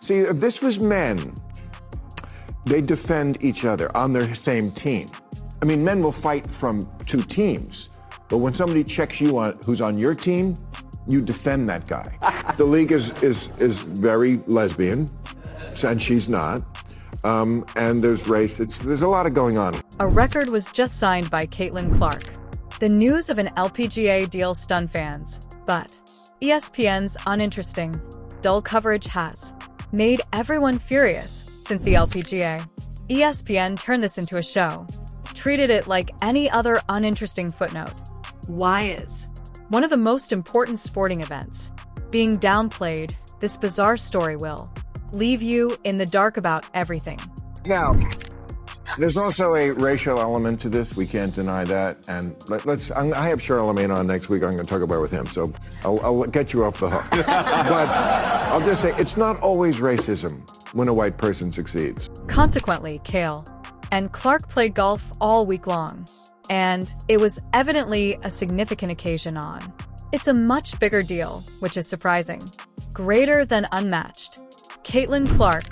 See, if this was men, they defend each other on their same team. I mean, men will fight from two teams, but when somebody checks you on who's on your team, you defend that guy. The league is very lesbian, and she's not. And there's race. There's a lot of going on. A record was just signed by Caitlin Clark. The news of an LPGA deal stunned fans, but ESPN's uninteresting, dull coverage has made everyone furious since the LPGA. ESPN turned this into a show, treated it like any other uninteresting footnote. Why is one of the most important sporting events being downplayed? This bizarre story will leave you in the dark about everything. Now, there's also a racial element to this. We can't deny that. And I have Charlemagne on next week. I'm going to talk about it with him. So I'll get you off the hook. But I'll just say it's not always racism when a white person succeeds. Consequently, Cale and Clark played golf all week long, and it was evidently a significant occasion on. It's a much bigger deal, which is surprising. Greater than unmatched. Caitlin Clark,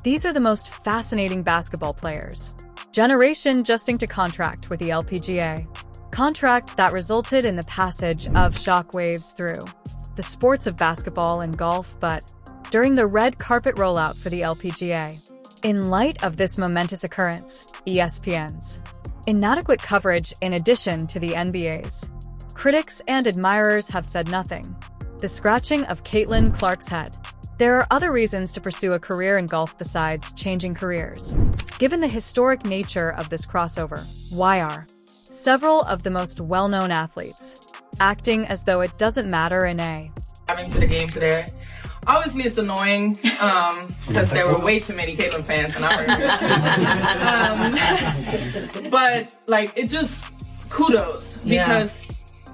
these are the most fascinating basketball players. Generation just inked a contract with the LPGA. Contract that resulted in the passage of shockwaves through the sports of basketball and golf, but during the red carpet rollout for the LPGA. In light of this momentous occurrence, ESPN's inadequate coverage in addition to the NBA's, critics and admirers have said nothing. The scratching of Caitlin Clark's head. There are other reasons to pursue a career in golf besides changing careers. Given the historic nature of this crossover, why are several of the most well-known athletes acting as though it doesn't matter in a Having to the game today. Obviously, it's annoying because there were way too many Caitlin fans, and but it just kudos because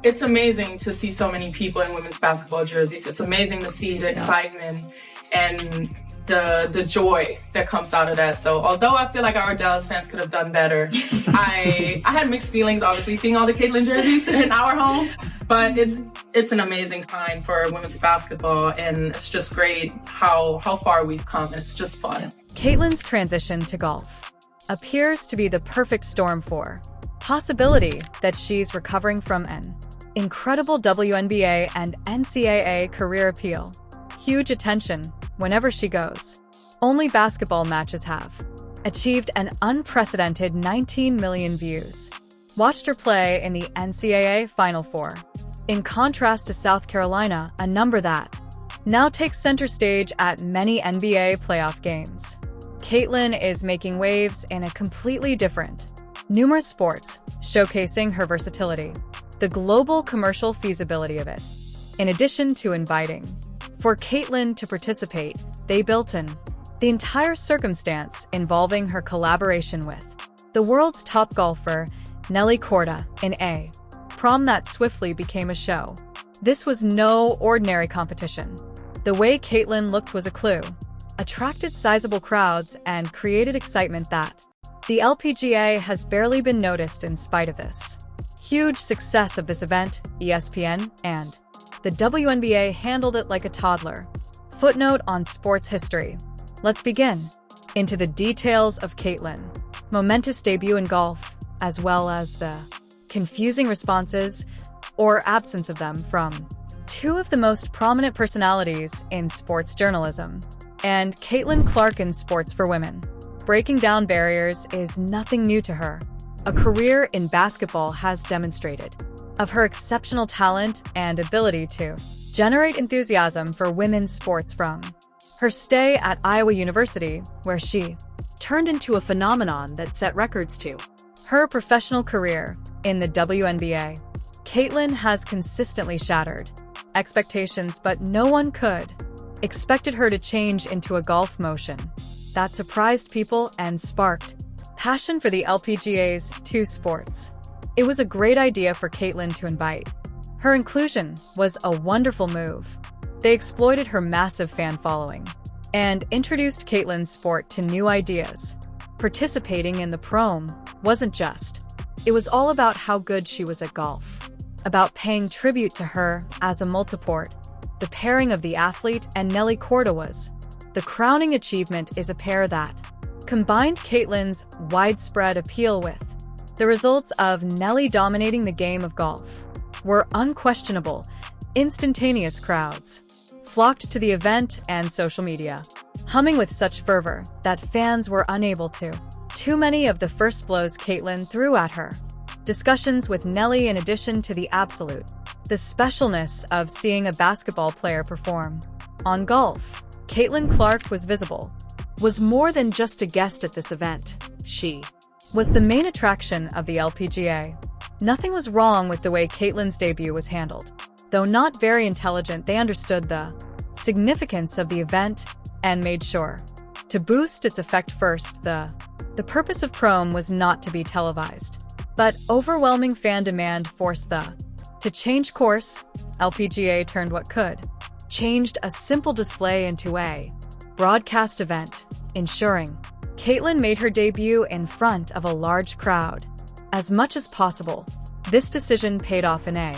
it's amazing to see so many people in women's basketball jerseys. It's amazing to see the excitement and the joy that comes out of that. So although I feel like our Dallas fans could have done better, I had mixed feelings, obviously, seeing all the Caitlin jerseys in our home. But it's an amazing sign for women's basketball, and it's just great how far we've come. It's just fun. Caitlin's transition to golf appears to be the perfect storm for possibility that she's recovering from an incredible WNBA and NCAA career appeal. Huge attention whenever she goes. Only basketball matches have achieved an unprecedented 19 million views. Watched her play in the NCAA Final Four. In contrast to South Carolina, a number that now takes center stage at many NBA playoff games. Caitlin is making waves in a completely different, numerous sports, showcasing her versatility, the global commercial feasibility of it. In addition to inviting for Caitlin to participate, they built in the entire circumstance involving her collaboration with the world's top golfer, Nelly Korda, in a prom that swiftly became a show. This was no ordinary competition. The way Caitlin looked was a clue, attracted sizable crowds, and created excitement that the LPGA has barely been noticed in spite of this huge success of this event. ESPN and the WNBA handled it like a toddler. Footnote on sports history. Let's begin into the details of Caitlin. Momentous debut in golf, as well as the confusing responses, or absence of them, from two of the most prominent personalities in sports journalism, and Caitlin Clark in sports for women. Breaking down barriers is nothing new to her. A career in basketball has demonstrated of her exceptional talent and ability to generate enthusiasm for women's sports from her stay at Iowa University, where she turned into a phenomenon that set records to her professional career in the WNBA. Caitlin has consistently shattered expectations, but no one could expected her to change into a golf motion that surprised people and sparked passion for the LPGA's two sports. It was a great idea for Caitlin to invite. Her inclusion was a wonderful move. They exploited her massive fan following and introduced Caitlin's sport to new ideas. Participating in the prom wasn't just. It was all about how good she was at golf, about paying tribute to her as a multiport. The pairing of the athlete and Nelly Korda was the crowning achievement is a pair that combined Caitlyn's widespread appeal with the results of Nelly dominating the game of golf were unquestionable. Instantaneous crowds flocked to the event and social media, humming with such fervor that fans were unable to. Too many of the first blows Caitlyn threw at her. Discussions with Nelly in addition to the specialness of seeing a basketball player perform. On golf, Caitlyn Clark was more than just a guest at this event. She was the main attraction of the LPGA. Nothing was wrong with the way Caitlyn's debut was handled. Though not very intelligent, they understood the significance of the event and made sure to boost its effect first. The purpose of Chrome was not to be televised, but overwhelming fan demand forced to change course. LPGA turned what could changed a simple display into a broadcast event, ensuring Caitlyn made her debut in front of a large crowd as much as possible. This decision paid off in a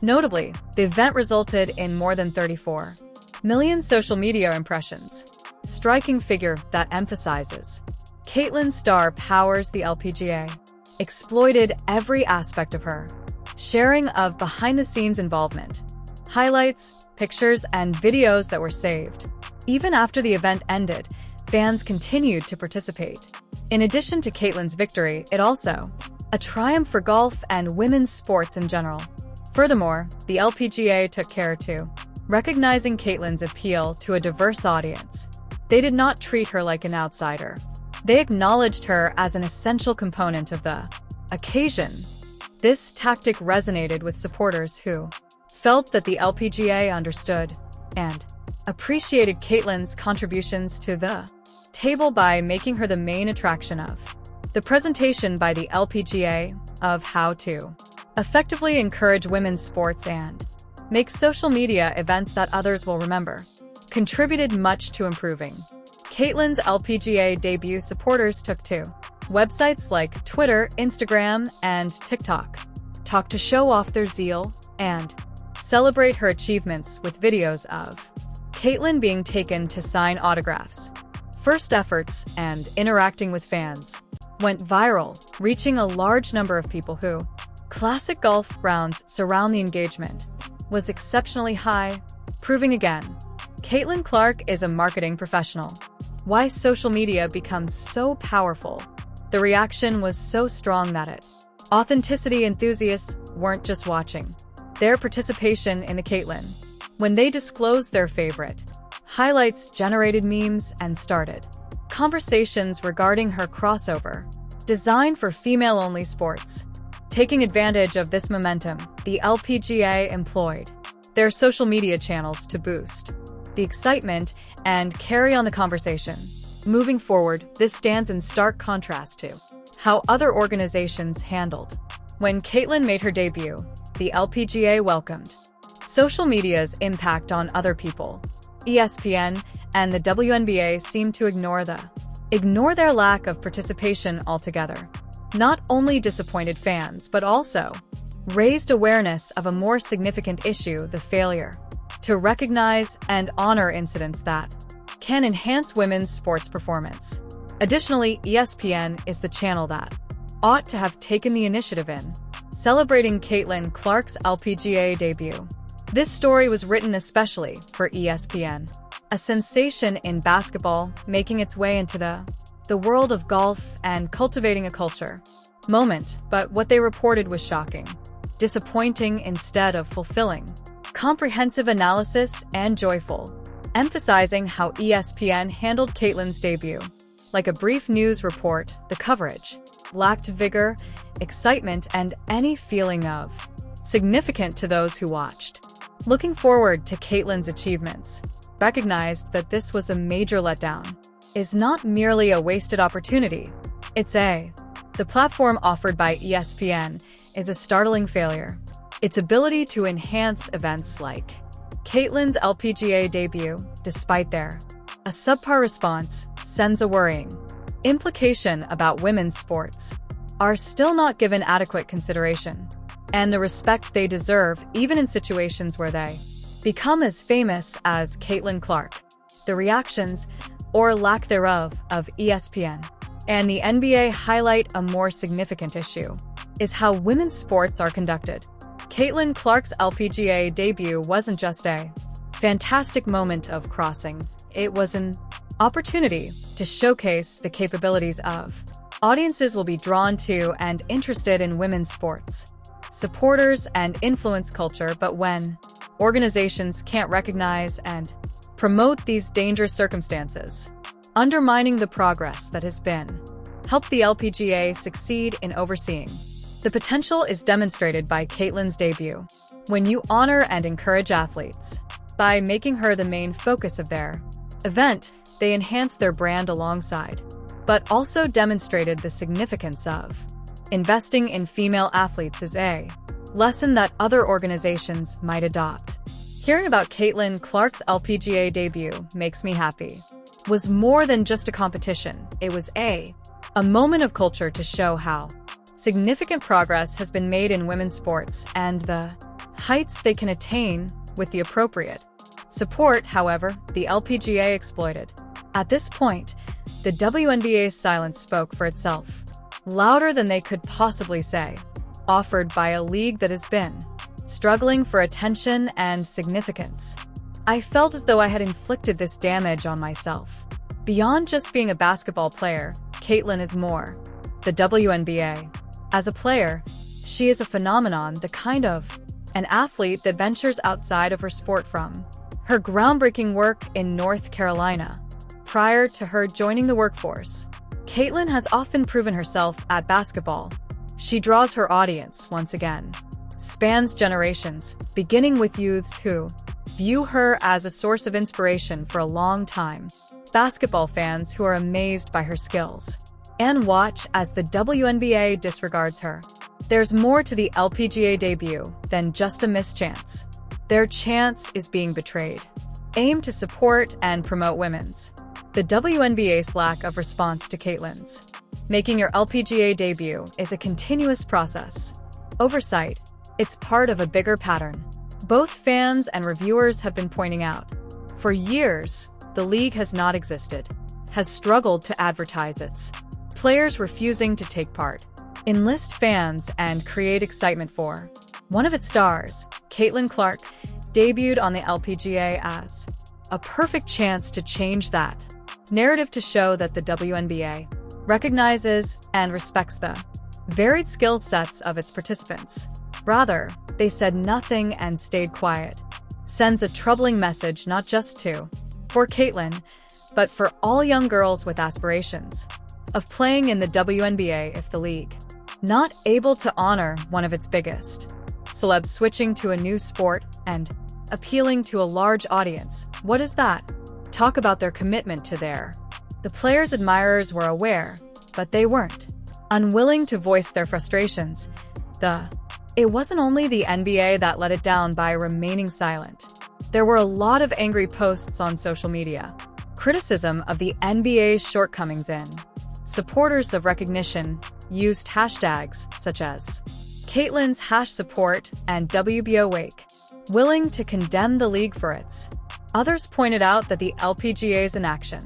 notably, the event resulted in more than 34 million social media impressions, striking figure that emphasizes Caitlyn's star powers. The LPGA exploited every aspect of her sharing of behind-the-scenes involvement, highlights, pictures, and videos that were saved. Even after the event ended, fans continued to participate. In addition to Caitlyn's victory, it also a triumph for golf and women's sports in general. Furthermore, the LPGA took care to recognizing Caitlyn's appeal to a diverse audience. They did not treat her like an outsider. They acknowledged her as an essential component of the occasion. This tactic resonated with supporters who felt that the LPGA understood and appreciated Caitlyn's contributions to the table by making her the main attraction of the presentation by the LPGA of how to effectively encourage women's sports and make social media events that others will remember, contributed much to improving Caitlyn's LPGA debut. Supporters took to websites like Twitter, Instagram, and TikTok to show off their zeal and celebrate her achievements with videos of Caitlyn being taken to sign autographs. First efforts and interacting with fans went viral, reaching a large number of people who classic golf rounds surround. The engagement was exceptionally high, proving again Caitlyn Clark is a marketing professional. Why social media becomes so powerful. The reaction was so strong that authenticity enthusiasts weren't just watching their participation in the Caitlyn. When they disclosed their favorite highlights, generated memes and started conversations regarding her crossover designed for female-only sports. Taking advantage of this momentum, the LPGA employed their social media channels to boost the excitement and carry on the conversation. Moving forward, this stands in stark contrast to how other organizations handled when Caitlyn made her debut. The LPGA welcomed social media's impact on other people. ESPN and the WNBA seemed to ignore their lack of participation altogether. Not only disappointed fans, but also raised awareness of a more significant issue: the failure to recognize and honor incidents that can enhance women's sports performance. Additionally, ESPN is the channel that ought to have taken the initiative in celebrating Caitlyn Clark's LPGA debut. This story was written especially for ESPN, a sensation in basketball, making its way into the world of golf and cultivating a culture moment. But what they reported was shocking, disappointing instead of fulfilling. Comprehensive analysis and joyful, emphasizing how ESPN handled Caitlyn's debut. Like a brief news report, the coverage lacked vigor, excitement, and any feeling of significance to those who watched. Looking forward to Caitlyn's achievements, recognized that this was a major letdown. Is not merely a wasted opportunity. The platform offered by ESPN is a startling failure. Its ability to enhance events like Caitlyn's LPGA debut, despite a subpar response, sends a worrying implication about women's sports are still not given adequate consideration and the respect they deserve, even in situations where they become as famous as Caitlyn Clark. the reactions, or lack thereof, of ESPN and the NBA highlight a more significant issue, is how women's sports are conducted. Caitlin Clark's LPGA debut wasn't just a fantastic moment of crossing, it was an opportunity to showcase the capabilities of audiences will be drawn to and interested in women's sports, supporters and influence culture. But when organizations can't recognize and promote these dangerous circumstances, undermining the progress that has been helped the LPGA succeed in overseeing. The potential is demonstrated by Caitlin's debut. When you honor and encourage athletes by making her the main focus of their event, they enhance their brand alongside, but also demonstrated the significance of investing in female athletes is a lesson that other organizations might adopt. Hearing about Caitlin Clark's LPGA debut makes me happy. Was more than just a competition, it was a moment of culture to show how significant progress has been made in women's sports and the heights they can attain with the appropriate support. However, the LPGA exploited. At this point, the WNBA's silence spoke for itself, louder than they could possibly say, offered by a league that has been struggling for attention and significance. I felt as though I had inflicted this damage on myself. Beyond just being a basketball player, Caitlin is more. The WNBA. As a player, she is a phenomenon, the kind of an athlete that ventures outside of her sport. From her groundbreaking work in North Carolina prior to her joining the workforce, Caitlin has often proven herself at basketball. She draws her audience once again, spans generations, beginning with youths who view her as a source of inspiration for a long time, basketball fans who are amazed by her skills, and watch as the WNBA disregards her. There's more to the LPGA debut than just a mischance. Their chance is being betrayed. Aim to support and promote women's. The WNBA's lack of response to Caitlin's making your LPGA debut is a continuous process. Oversight. It's part of a bigger pattern both fans and reviewers have been pointing out. For years, the league has not existed, has struggled to advertise its players refusing to take part, enlist fans, and create excitement for one of its stars. Caitlin Clark debuted on the LPGA as a perfect chance to change that narrative, to show that the WNBA recognizes and respects the varied skill sets of its participants. Rather, they said nothing and stayed quiet. Sends a troubling message not just for Caitlin, but for all young girls with aspirations of playing in the WNBA. If the league not able to honor one of its biggest celebs switching to a new sport and appealing to a large audience, what is that? Talk about their commitment to the players' admirers were aware, but they weren't unwilling to voice their frustrations. It wasn't only the NBA that let it down by remaining silent. There were a lot of angry posts on social media, criticism of the NBA's shortcomings in. Supporters of recognition used hashtags such as Caitlin's #support and WBOWake, willing to condemn the league for its. Others pointed out that the LPGA's inaction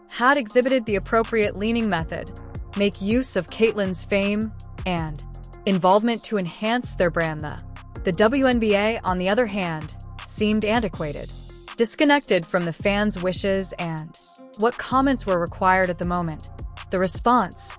had exhibited the appropriate leaning method, make use of Caitlin's fame and involvement to enhance their brand. The WNBA, on the other hand, seemed antiquated, disconnected from the fans' wishes and what comments were required at the moment. The response